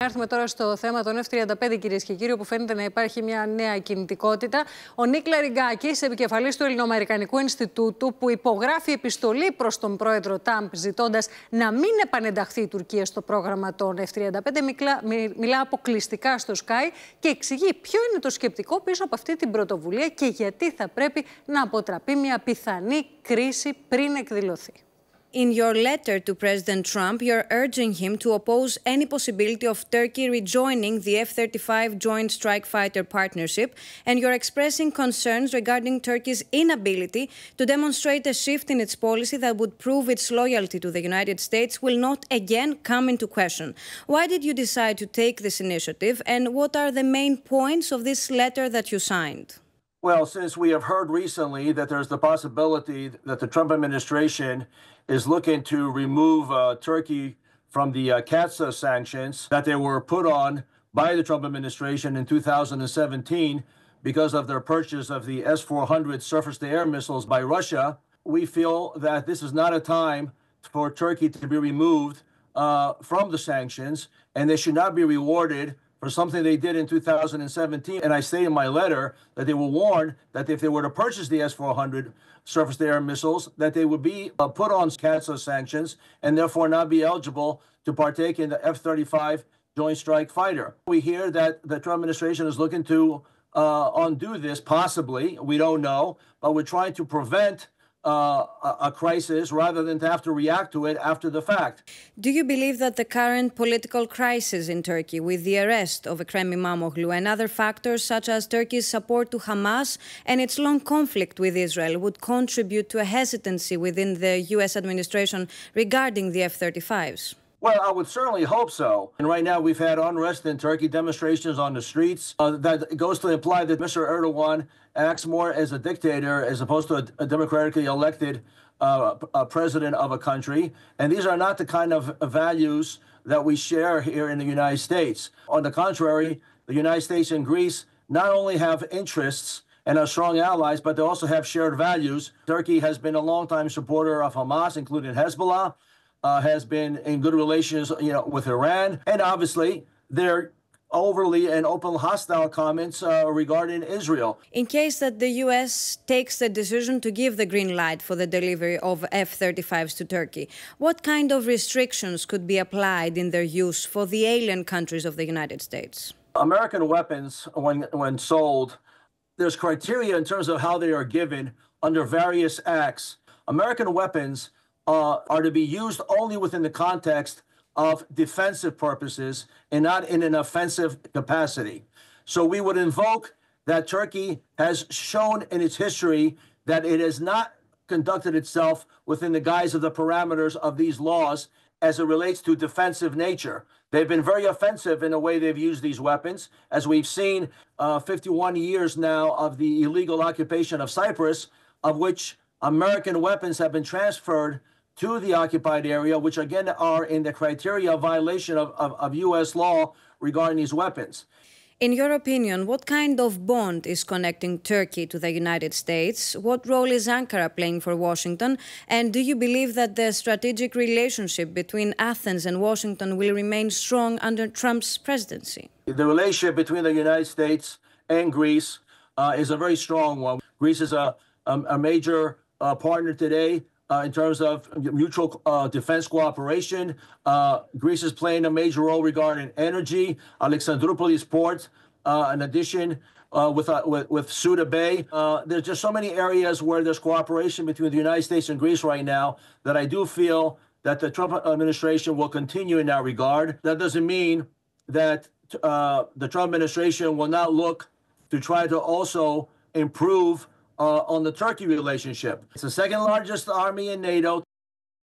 Έρθουμε τώρα στο θέμα των F-35, κυρίες και κύριοι, όπου φαίνεται να υπάρχει μια νέα κινητικότητα. Ο Νικ Λαρυγγάκης, επικεφαλής του Ελληνοαμερικανικού Ινστιτούτου, που υπογράφει επιστολή προς τον πρόεδρο Τραμπ, ζητώντας να μην επανενταχθεί η Τουρκία στο πρόγραμμα των F-35, μιλά αποκλειστικά στο SKAI και εξηγεί ποιο είναι το σκεπτικό πίσω από αυτή την πρωτοβουλία και γιατί θα πρέπει να αποτραπεί μια πιθανή κρίση πριν εκδηλωθεί. In your letter to President Trump, you're urging him to oppose any possibility of Turkey rejoining the F-35 Joint Strike Fighter Partnership, and you're expressing concerns regarding Turkey's inability to demonstrate a shift in its policy that would prove its loyalty to the United States will not again come into question. Why did you decide to take this initiative, and what are the main points of this letter that you signed? Well, since we have heard recently that there's the possibility that the Trump administration is looking to remove Turkey from the CAATSA sanctions that they were put on by the Trump administration in 2017 because of their purchase of the S-400 surface-to-air missiles by Russia, we feel that this is not a time for Turkey to be removed from the sanctions, and they should not be rewarded for something they did in 2017. And I say in my letter that they were warned that if they were to purchase the S-400 surface-to-air missiles, that they would be put on CAATSA sanctions and therefore not be eligible to partake in the F-35 Joint Strike Fighter. We hear that the Trump administration is looking to undo this, possibly. We don't know, but we're trying to prevent a crisis rather than to have to react to it after the fact. Do you believe that the current political crisis in Turkey, with the arrest of Ekrem İmamoğlu and other factors such as Turkey's support to Hamas and its long conflict with Israel, would contribute to a hesitancy within the U.S. administration regarding the F-35s? Well, I would certainly hope so. And right now we've had unrest in Turkey, demonstrations on the streets. That goes to imply that Mr. Erdogan acts more as a dictator as opposed to a democratically elected president of a country. And these are not the kind of values that we share here in the United States. On the contrary, the United States and Greece not only have interests and are strong allies, but they also have shared values. Turkey has been a longtime supporter of Hamas, including Hezbollah. Has been in good relations, with Iran, and obviously their overly and open hostile comments regarding Israel. In case that the U.S. takes the decision to give the green light for the delivery of F-35s to Turkey, what kind of restrictions could be applied in their use for the alien countries of the United States? American weapons, when sold, there's criteria in terms of how they are given under various acts. American weapons are to be used only within the context of defensive purposes and not in an offensive capacity. So we would invoke that Turkey has shown in its history that it has not conducted itself within the guise of the parameters of these laws as it relates to defensive nature. They've been very offensive in the way they've used these weapons, as we've seen 51 years now of the illegal occupation of Cyprus, of which American weapons have been transferred to the occupied area, which again are in the criteria of violation of U.S. law regarding these weapons. In your opinion, what kind of bond is connecting Turkey to the United States? What role is Ankara playing for Washington? And do you believe that the strategic relationship between Athens and Washington will remain strong under Trump's presidency? The relationship between the United States and Greece is a very strong one. Greece is a major partner today. In terms of mutual defense cooperation. Greece is playing a major role regarding energy. Alexandroupolis port, in addition, with Suda Bay. There's just so many areas where there's cooperation between the United States and Greece right now that I do feel that the Trump administration will continue in that regard. That doesn't mean that the Trump administration will not look to try to also improve on the Turkey relationship. It's the second largest army in NATO,